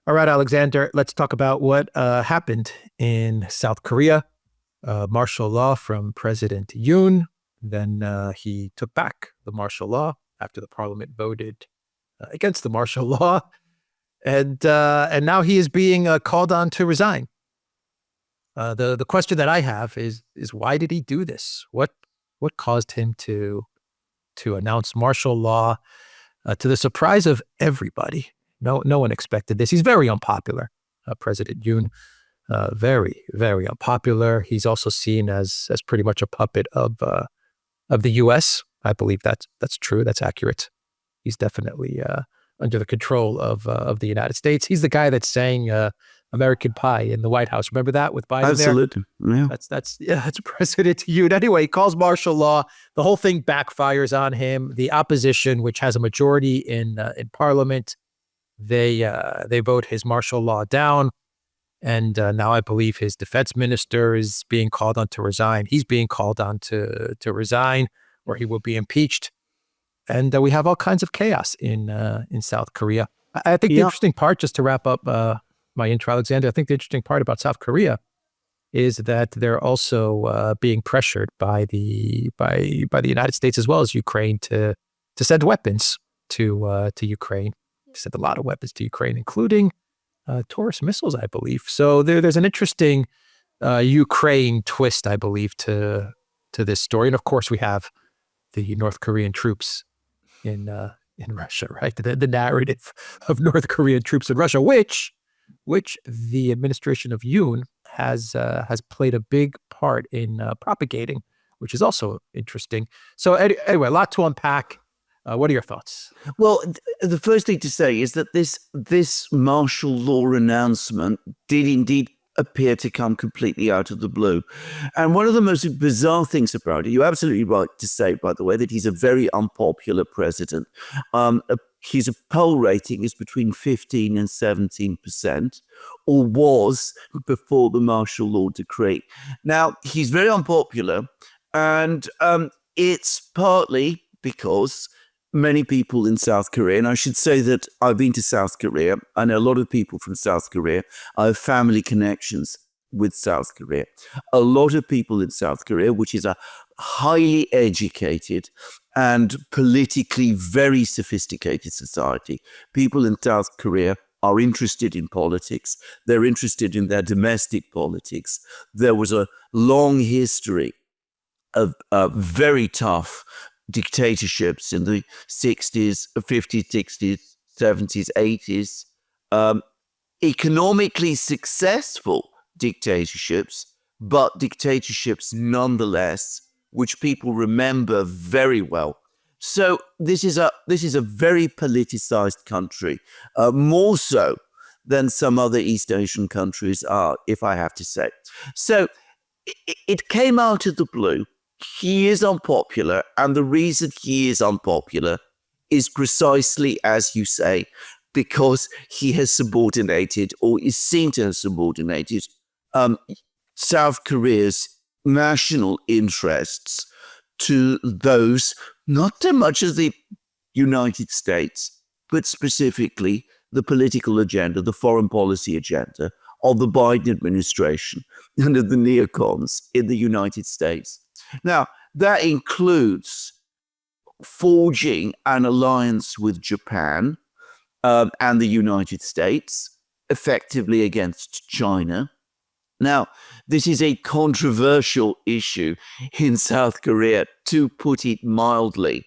All right, Alexander, let's talk about what happened in South Korea. Martial law from President Yoon. Then he took back the martial law after the parliament voted against the martial law. And now he is being called on to resign. The question that I have is why did he do this? What caused him to announce martial law to the surprise of everybody? No one expected this. He's very unpopular, President Yoon. Very, very unpopular. He's also seen as pretty much a puppet of the U.S. I believe that's true. That's accurate. He's definitely under the control of the United States. He's the guy that sang American Pie in the White House. Remember that with Biden? Absolutely. There? Yeah. That's President Yoon. Anyway, he calls martial law. The whole thing backfires on him. The opposition, which has a majority in Parliament, they vote his martial law down. And now I believe his defense minister is being called on to resign. He's being called on to resign, or he will be impeached. And we have all kinds of chaos in South Korea. I think the interesting part, just to wrap up my intro, Alexander, I think the interesting part about South Korea is that they're also being pressured by the United States as well as Ukraine to send weapons to Ukraine. Sent a lot of weapons to Ukraine, including Taurus missiles, I believe. So there's an interesting Ukraine twist, I believe, to this story. And of course, we have the North Korean troops in Russia, right? The narrative of North Korean troops in Russia, which the administration of Yoon has played a big part in propagating, which is also interesting. So anyway, a lot to unpack. What are your thoughts? Well, the first thing to say is that this martial law announcement did indeed appear to come completely out of the blue. And one of the most bizarre things about it, you're absolutely right to say, by the way, that he's a very unpopular president. His poll rating is between 15 and 17%, or was before the martial law decree. Now, he's very unpopular, and it's partly because many people in South Korea, and I should say that I've been to South Korea. I know a lot of people from South Korea. I have family connections with South Korea. A lot of people in South Korea, which is a highly educated and politically very sophisticated society. People in South Korea are interested in politics. They're interested in their domestic politics. There was a long history of very tough dictatorships in the 60s, 50s, 60s, 70s, 80s, economically successful dictatorships, but dictatorships nonetheless, which people remember very well. So this is a very politicized country, more so than some other East Asian countries are, if I have to say. So it came out of the blue. He is unpopular, and the reason he is unpopular is precisely as you say, because he has subordinated, or is seen to have subordinated, South Korea's national interests to those, not so much as the United States, but specifically the political agenda, the foreign policy agenda of the Biden administration and of the neocons in the United States. Now, that includes forging an alliance with Japan and the United States, effectively against China. Now, this is a controversial issue in South Korea, to put it mildly,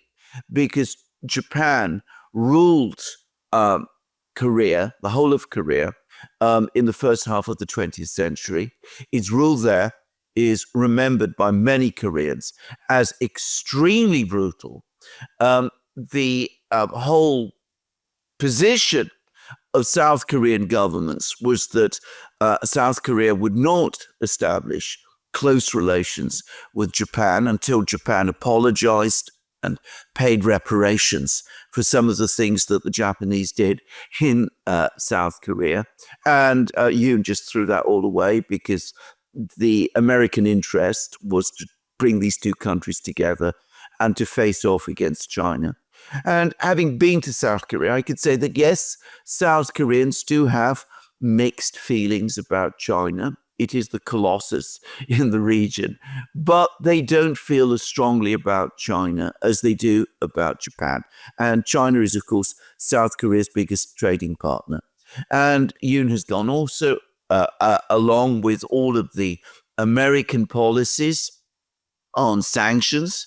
because Japan ruled Korea, the whole of Korea, in the first half of the 20th century. Its rule there is remembered by many Koreans as extremely brutal. The whole position of South Korean governments was that South Korea would not establish close relations with Japan until Japan apologized and paid reparations for some of the things that the Japanese did in South Korea. And Yoon just threw that all away because the American interest was to bring these two countries together and to face off against China. And having been to South Korea, I could say that yes, South Koreans do have mixed feelings about China. It is the colossus in the region, but they don't feel as strongly about China as they do about Japan. And China is, of course, South Korea's biggest trading partner. And Yoon has gone also along with all of the American policies on sanctions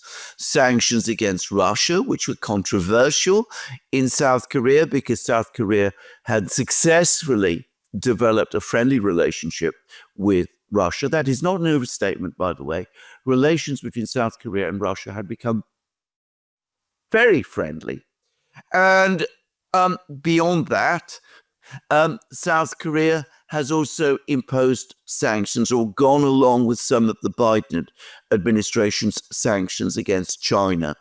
against Russia, which were controversial in South Korea because South Korea had successfully developed a friendly relationship with Russia. That is not an overstatement, by the way. Relations between South Korea and Russia had become very friendly. And beyond that, South Korea has also imposed sanctions or gone along with some of the Biden administration's sanctions against China,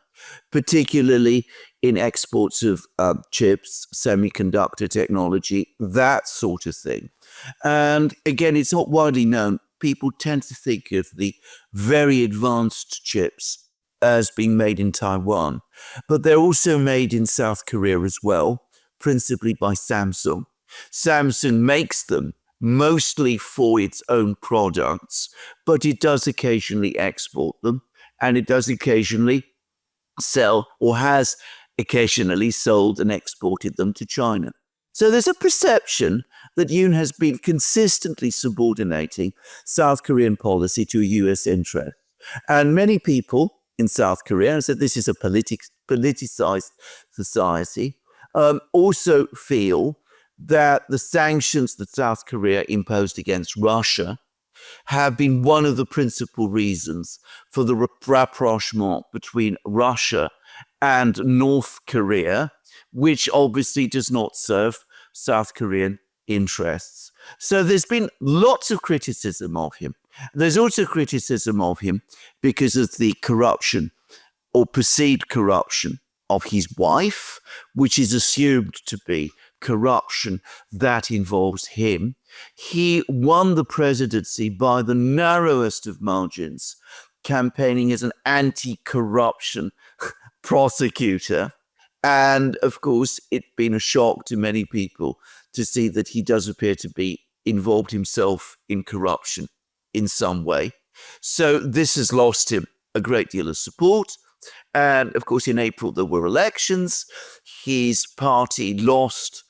particularly in exports of chips, semiconductor technology, that sort of thing. And again, it's not widely known. People tend to think of the very advanced chips as being made in Taiwan, but they're also made in South Korea as well, principally by Samsung. Samsung makes them mostly for its own products, but it does occasionally export them, and it does occasionally sell or has occasionally sold and exported them to China. So there's a perception that Yoon has been consistently subordinating South Korean policy to US interest. And many people in South Korea, and said this is a politicized society, also feel that the sanctions that South Korea imposed against Russia have been one of the principal reasons for the rapprochement between Russia and North Korea, which obviously does not serve South Korean interests. So there's been lots of criticism of him. There's also criticism of him because of the corruption or perceived corruption of his wife, which is assumed to be corruption that involves him. He won the presidency by the narrowest of margins, campaigning as an anti-corruption prosecutor. And of course, it's been a shock to many people to see that he does appear to be involved himself in corruption in some way. So this has lost him a great deal of support. And of course, in April, there were elections. His party lost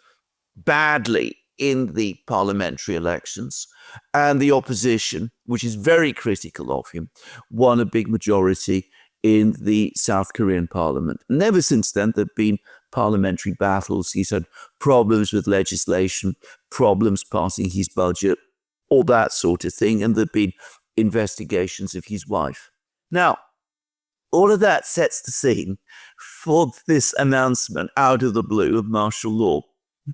badly in the parliamentary elections, and the opposition, which is very critical of him, won a big majority in the South Korean parliament. And ever since then, there have been parliamentary battles. He's had problems with legislation, problems passing his budget, all that sort of thing, and there have been investigations of his wife. Now, all of that sets the scene for this announcement out of the blue of martial law.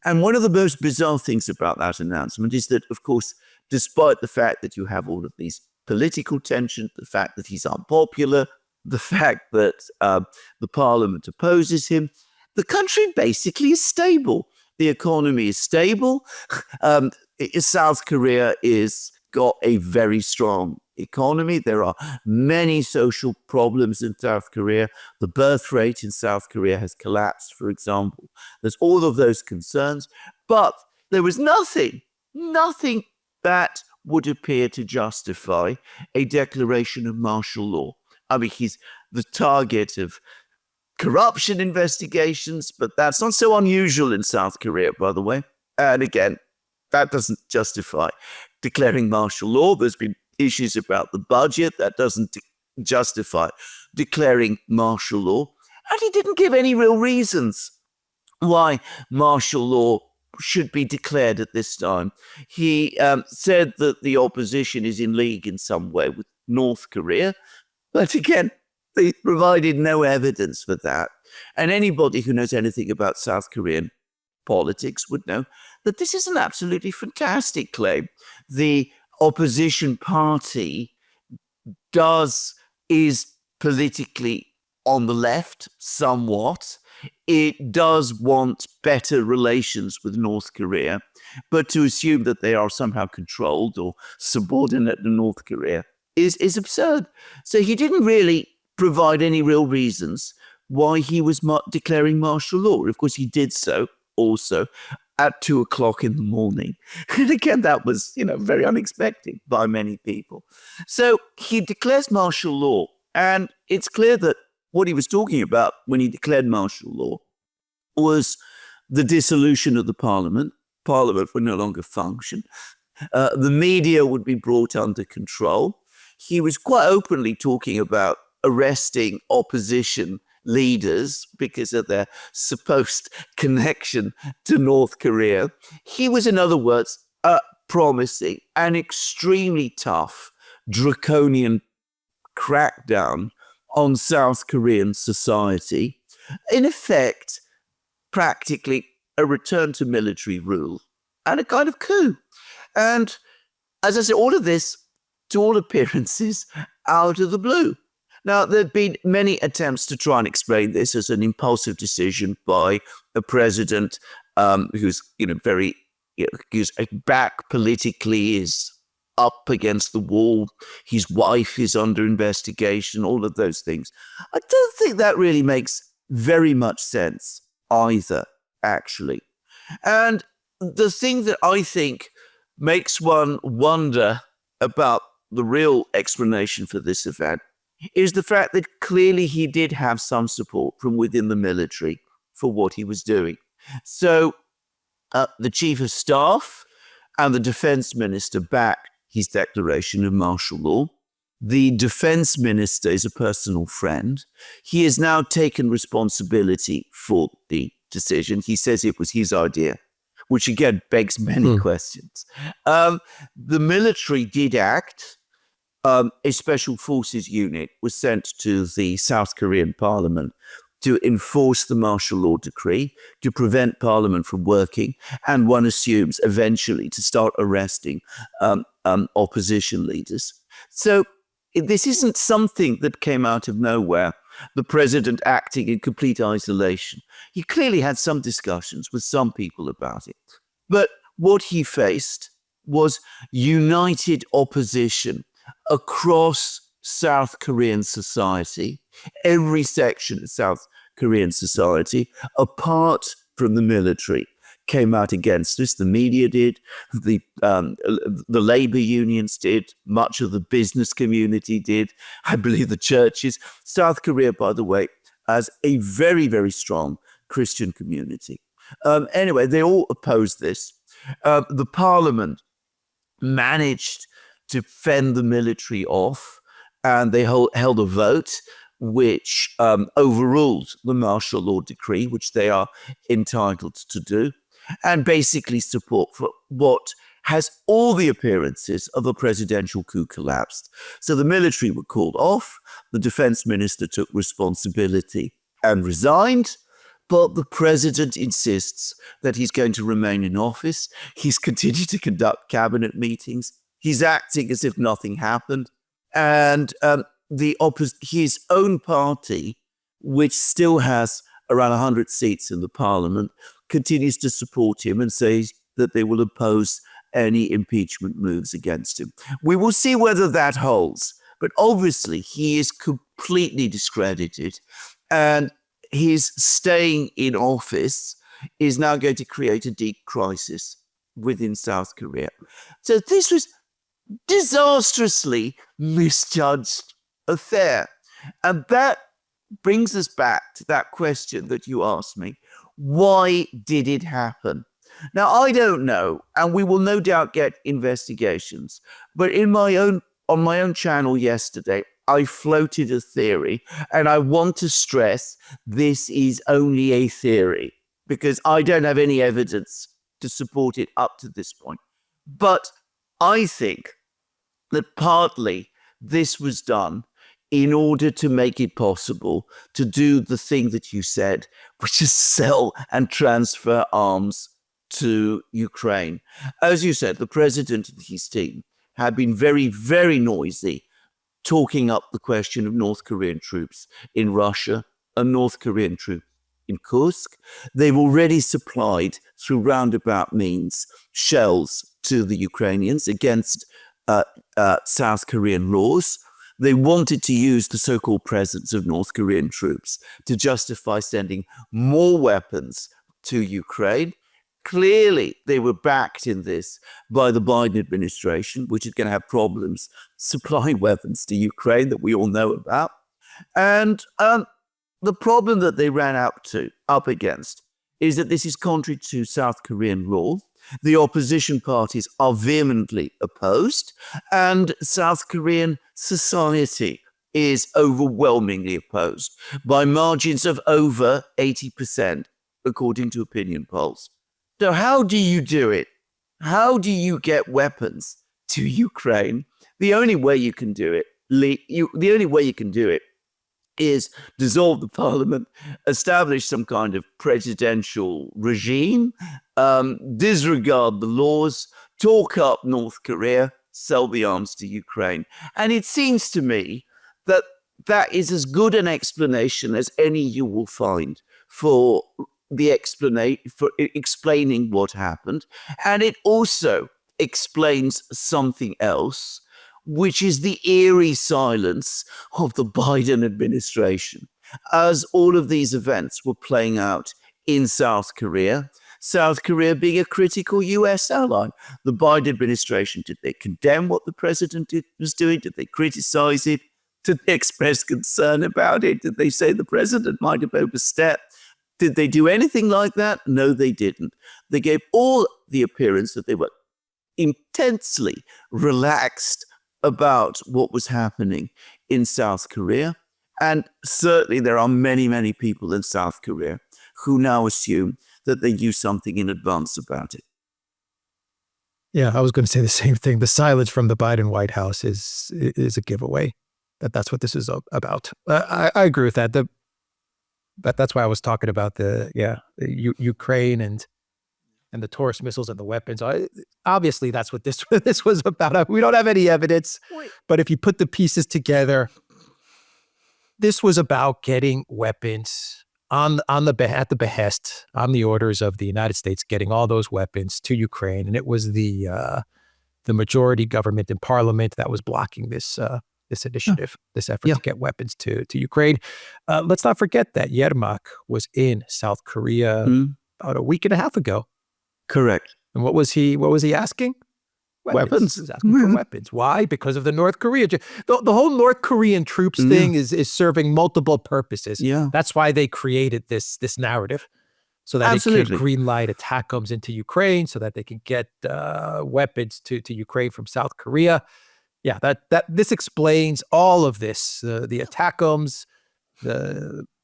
And one of the most bizarre things about that announcement is that, of course, despite the fact that you have all of these political tensions, the fact that he's unpopular, the fact that the parliament opposes him, the country basically is stable. The economy is stable. South Korea is got a very strong economy. There are many social problems in South Korea. The birth rate in South Korea has collapsed, for example. There's all of those concerns, but there was nothing that would appear to justify a declaration of martial law. I mean, he's the target of corruption investigations, but that's not so unusual in South Korea, by the way. And again, that doesn't justify declaring martial law. There's been issues about the budget. That doesn't justify declaring martial law. And he didn't give any real reasons why martial law should be declared at this time. He said that the opposition is in league in some way with North Korea. But again, they provided no evidence for that. And anybody who knows anything about South Korean politics would know that this is an absolutely fantastic claim. The opposition party is politically on the left somewhat. It does want better relations with North Korea, but to assume that they are somehow controlled or subordinate to North Korea is absurd. So he didn't really provide any real reasons why he was declaring martial law. Of course, he did so also at 2:00 in the morning. And again, that was, very unexpected by many people. So he declares martial law. And it's clear that what he was talking about when he declared martial law was the dissolution of the parliament. Parliament would no longer function. The media would be brought under control. He was quite openly talking about arresting opposition leaders because of their supposed connection to North Korea. He was, in other words, promising an extremely tough, draconian crackdown on South Korean society. In effect, practically a return to military rule and a kind of coup. And as I said, all of this, to all appearances, out of the blue. Now, there have been many attempts to try and explain this as an impulsive decision by a president who's, who's back politically, is up against the wall. His wife is under investigation, all of those things. I don't think that really makes very much sense either, actually. And the thing that I think makes one wonder about the real explanation for this event is the fact that clearly he did have some support from within the military for what he was doing. So the chief of staff and the defense minister backed his declaration of martial law. The defense minister is a personal friend. He has now taken responsibility for the decision. He says it was his idea, which again begs many questions. The military did act. A special forces unit was sent to the South Korean parliament to enforce the martial law decree, to prevent parliament from working, and one assumes eventually to start arresting opposition leaders. So this isn't something that came out of nowhere, the president acting in complete isolation. He clearly had some discussions with some people about it. But what he faced was united opposition across South Korean society. Every section of South Korean society, apart from the military, came out against this. The media did, the labor unions did, much of the business community did, I believe the churches. South Korea, by the way, has a very, very strong Christian community. Anyway, they all opposed this. The parliament managed to fend the military off, and they held a vote which overruled the martial law decree, which they are entitled to do, and basically support for what has all the appearances of a presidential coup collapsed. So the military were called off, the defense minister took responsibility and resigned, but the president insists that he's going to remain in office. He's continued to conduct cabinet meetings. He's acting as if nothing happened. And his own party, which still has around 100 seats in the parliament, continues to support him and says that they will oppose any impeachment moves against him. We will see whether that holds. But obviously, he is completely discredited. And his staying in office is now going to create a deep crisis within South Korea. So this was disastrously misjudged affair. And that brings us back to that question that you asked me. Why did it happen? Now, I don't know, and we will no doubt get investigations. But on my own channel yesterday, I floated a theory, and I want to stress this is only a theory because I don't have any evidence to support it up to this point. But I think that partly this was done in order to make it possible to do the thing that you said, which is sell and transfer arms to Ukraine. As you said, the president and his team have been very, very noisy, talking up the question of North Korean troops in Russia and North Korean troops in Kursk. They've already supplied, through roundabout means, shells to the Ukrainians against South Korean laws. They wanted to use the so-called presence of North Korean troops to justify sending more weapons to Ukraine. Clearly, they were backed in this by the Biden administration, which is going to have problems supplying weapons to Ukraine that we all know about. And the problem that they ran up against is that this is contrary to South Korean law. The opposition parties are vehemently opposed, and South Korean society is overwhelmingly opposed by margins of over 80%, according to opinion polls. So how do you do it? How do you get weapons to Ukraine? The only way you can do it, is dissolve the parliament, establish some kind of presidential regime, disregard the laws, talk up North Korea, sell the arms to Ukraine. And it seems to me that that is as good an explanation as any you will find for explaining what happened. And it also explains something else, which is the eerie silence of the Biden administration as all of these events were playing out in South Korea being a critical US ally. The Biden administration, did they condemn what the president was doing? Did they criticize it? Did they express concern about it? Did they say the president might have overstepped? Did they do anything like that? No, they didn't. They gave all the appearance that they were intensely relaxed about what was happening in South Korea. And certainly there are many, many people in South Korea who now assume that they knew something in advance about it. Yeah, I was going to say the same thing. The silence from the Biden White House is a giveaway that's what this is about. I agree with that. That's why I was talking about the Ukraine and the Taurus missiles and the weapons. Obviously, that's what this was about. We don't have any evidence, but if you put the pieces together, this was about getting weapons at the behest, on the orders of the United States, getting all those weapons to Ukraine, and it was the majority government in Parliament that was blocking this initiative, this effort to get weapons to Ukraine. Let's not forget that Yermak was in South Korea about a week and a half ago. Correct. And what was he asking? Weapons. He was asking for weapons. Why? Because of the North Korea. The whole North Korean troops thing is serving multiple purposes. Yeah. That's why they created this narrative, so that it could greenlight ATACMS into Ukraine, so that they can get weapons to Ukraine from South Korea. Yeah, that this explains all of this. The ATACMS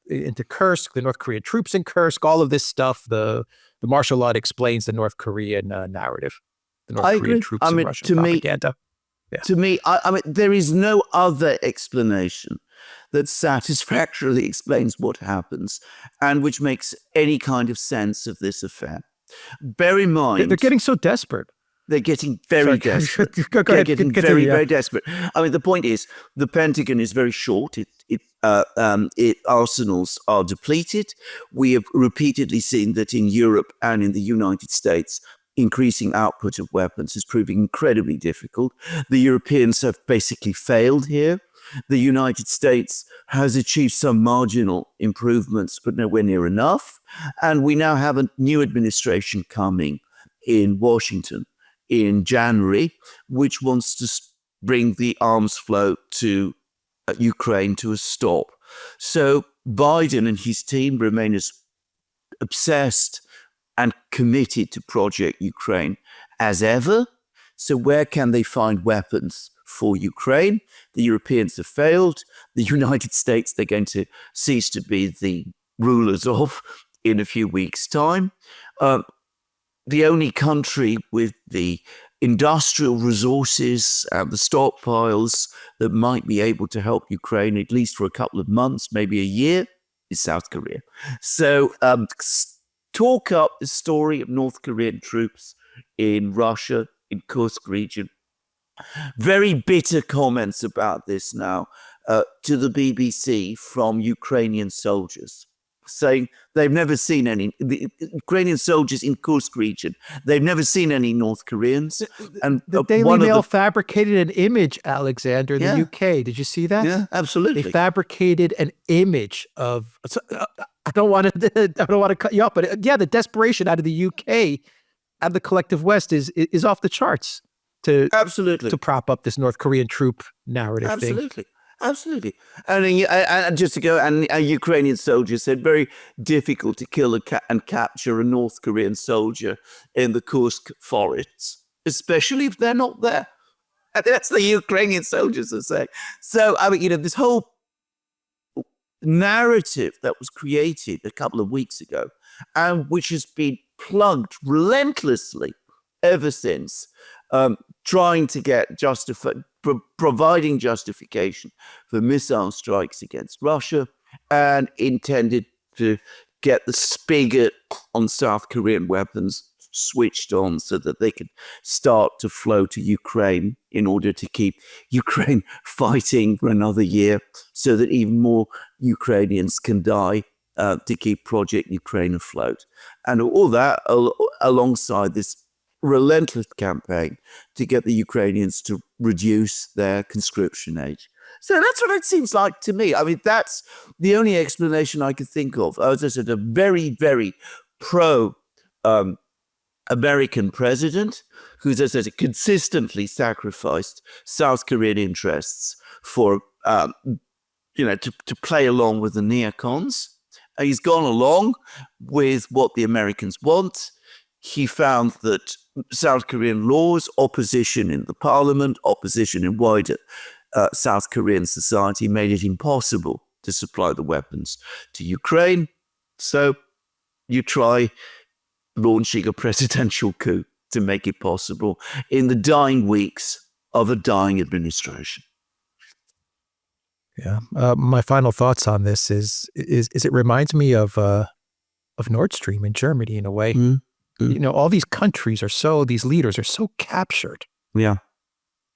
into Kursk, the North Korean troops in Kursk, all of this stuff. The martial law explains the North Korean narrative. The North Korean troops in Russian propaganda. To me, I mean, there is no other explanation that satisfactorily explains what happens and which makes any kind of sense of this affair. Bear in mind, they're getting so desperate. They're getting very desperate. They're getting very desperate. I mean, the point is, the Pentagon is very short. Its arsenals are depleted. We have repeatedly seen that in Europe and in the United States, increasing output of weapons is proving incredibly difficult. The Europeans have basically failed here. The United States has achieved some marginal improvements, but nowhere near enough. And we now have a new administration coming in Washington in January, which wants to bring the arms flow to Ukraine to a stop. So Biden and his team remain as obsessed and committed to Project Ukraine as ever. So where can they find weapons for Ukraine? The Europeans have failed. The United States, they're going to cease to be the rulers of in a few weeks' time. The only country with the industrial resources and the stockpiles that might be able to help Ukraine, at least for a couple of months, maybe a year, is South Korea. So talk up the story of North Korean troops in Russia, in Kursk region. Very bitter comments about this now to the BBC from Ukrainian soldiers. saying they've never seen the Ukrainian soldiers in Kursk region. They've never seen any North Koreans. And the Daily Mail fabricated an image, Alexander, in the UK. Did you see that? Yeah, absolutely. They fabricated an image of. I don't want to cut you off, but the desperation out of the UK and the collective West is off the charts to prop up this North Korean troop narrative thing. Absolutely. And just to go, and a Ukrainian soldier said, very difficult to kill and capture a North Korean soldier in the Kursk forests, especially if they're not there. And that's the Ukrainian soldiers are saying. So, I mean, this whole narrative that was created a couple of weeks ago, and which has been plugged relentlessly ever since, trying to get providing justification for missile strikes against Russia, and intended to get the spigot on South Korean weapons switched on so that they could start to flow to Ukraine in order to keep Ukraine fighting for another year, so that even more Ukrainians can die, to keep Project Ukraine afloat. And all that alongside this relentless campaign to get the Ukrainians to reduce their conscription age. So that's what it seems like to me. I mean, that's the only explanation I could think of. As I said, a very, very pro-American president who's, as I said, consistently sacrificed South Korean interests for, to play along with the neocons. He's gone along with what the Americans want. He found that South Korean laws, opposition in the parliament, opposition in wider South Korean society made it impossible to supply the weapons to Ukraine. So you try launching a presidential coup to make it possible in the dying weeks of a dying administration. Yeah. My final thoughts on this is it reminds me of Nord Stream in Germany in a way. All these countries these leaders are so captured. Yeah.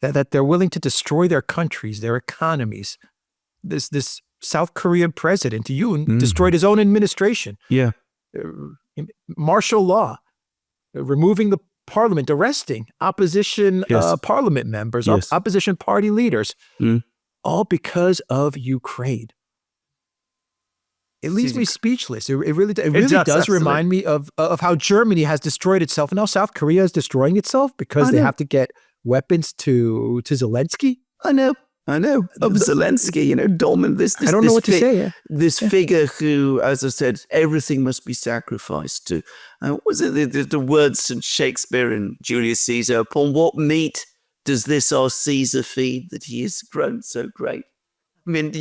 That they're willing to destroy their countries, their economies. This South Korean president, Yoon, destroyed his own administration. Yeah. Martial law, removing the parliament, arresting opposition parliament members, opposition party leaders, all because of Ukraine. It leaves me speechless. It really does remind me of how Germany has destroyed itself, and now South Korea is destroying itself because they have to get weapons to Zelensky. I know. Of Zelensky, Dolman, this I don't know what to say. Yeah. This figure who, as I said, everything must be sacrificed to. What was it the words in Shakespeare and Julius Caesar? Upon what meat does this our Caesar feed that he has grown so great? I mean,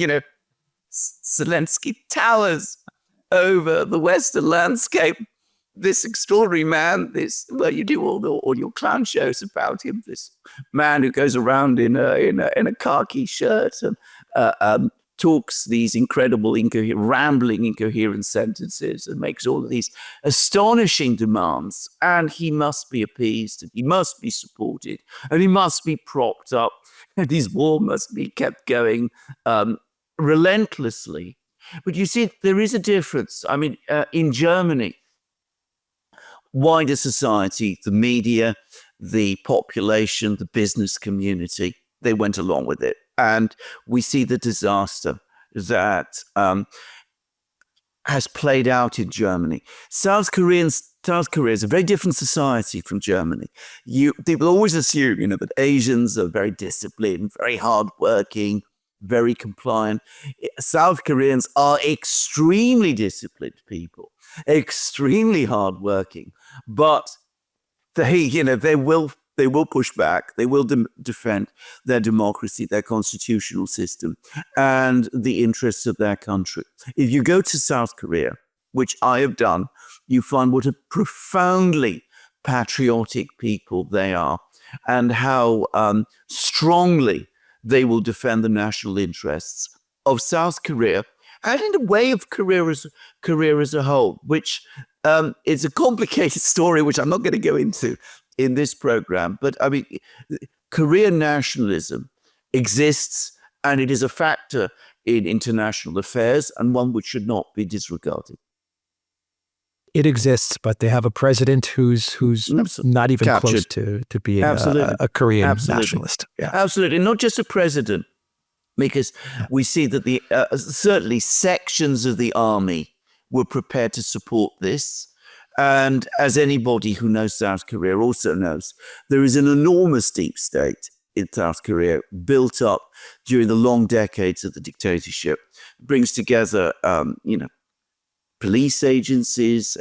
Zelensky towers over the Western landscape. This extraordinary man, you do all your clown shows about him. This man who goes around in a khaki shirt and talks these incredible, rambling, incoherent sentences and makes all of these astonishing demands. And he must be appeased, and he must be supported, and he must be propped up, and his war must be kept going relentlessly. But you see, there is a difference. I mean, in Germany, wider society, the media, the population, the business community, they went along with it. And we see the disaster that has played out in Germany. South Korea is a very different society from Germany. People always assume, that Asians are very disciplined, very hardworking, very compliant. South Koreans are extremely disciplined people, extremely hardworking, but they will push back. They will defend their democracy, their constitutional system, and the interests of their country. If you go to South Korea, which I have done, you find what a profoundly patriotic people they are, and how strongly they will defend the national interests of South Korea, and in a way of Korea as a whole, which is a complicated story, which I'm not going to go into in this program. But I mean, Korean nationalism exists, and it is a factor in international affairs and one which should not be disregarded. It exists, but they have a president who's not even close to being a Korean nationalist. Yeah. Absolutely. Not just a president, because we see that the certainly sections of the army were prepared to support this. And as anybody who knows South Korea also knows, there is an enormous deep state in South Korea built up during the long decades of the dictatorship. It brings together, police agencies,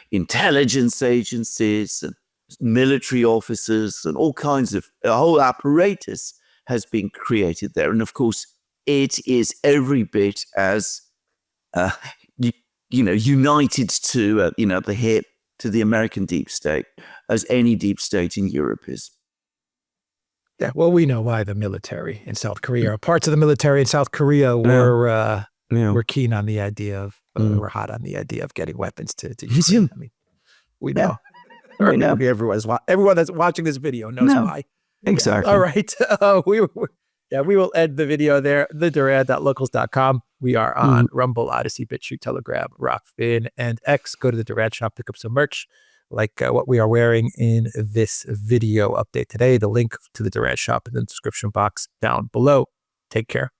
intelligence agencies, and military officers, and all kinds of, a whole apparatus has been created there. And of course, it is every bit as, united to, the hip to the American deep state as any deep state in Europe is. Yeah, well, we know why the military in South Korea, or parts of the military in South Korea were keen on the idea of, were hot on the idea of getting weapons to Ukraine. I mean, we know. Yeah. We know. Everyone that's watching this video knows why. Exactly. Yeah. All right. We will end the video there. theduran.locals.com. We are on Rumble, Odyssey, BitChute, Telegram, Rockfin, and X. Go to the Duran shop, pick up some merch like what we are wearing in this video update today. The link to the Duran shop in the description box down below. Take care.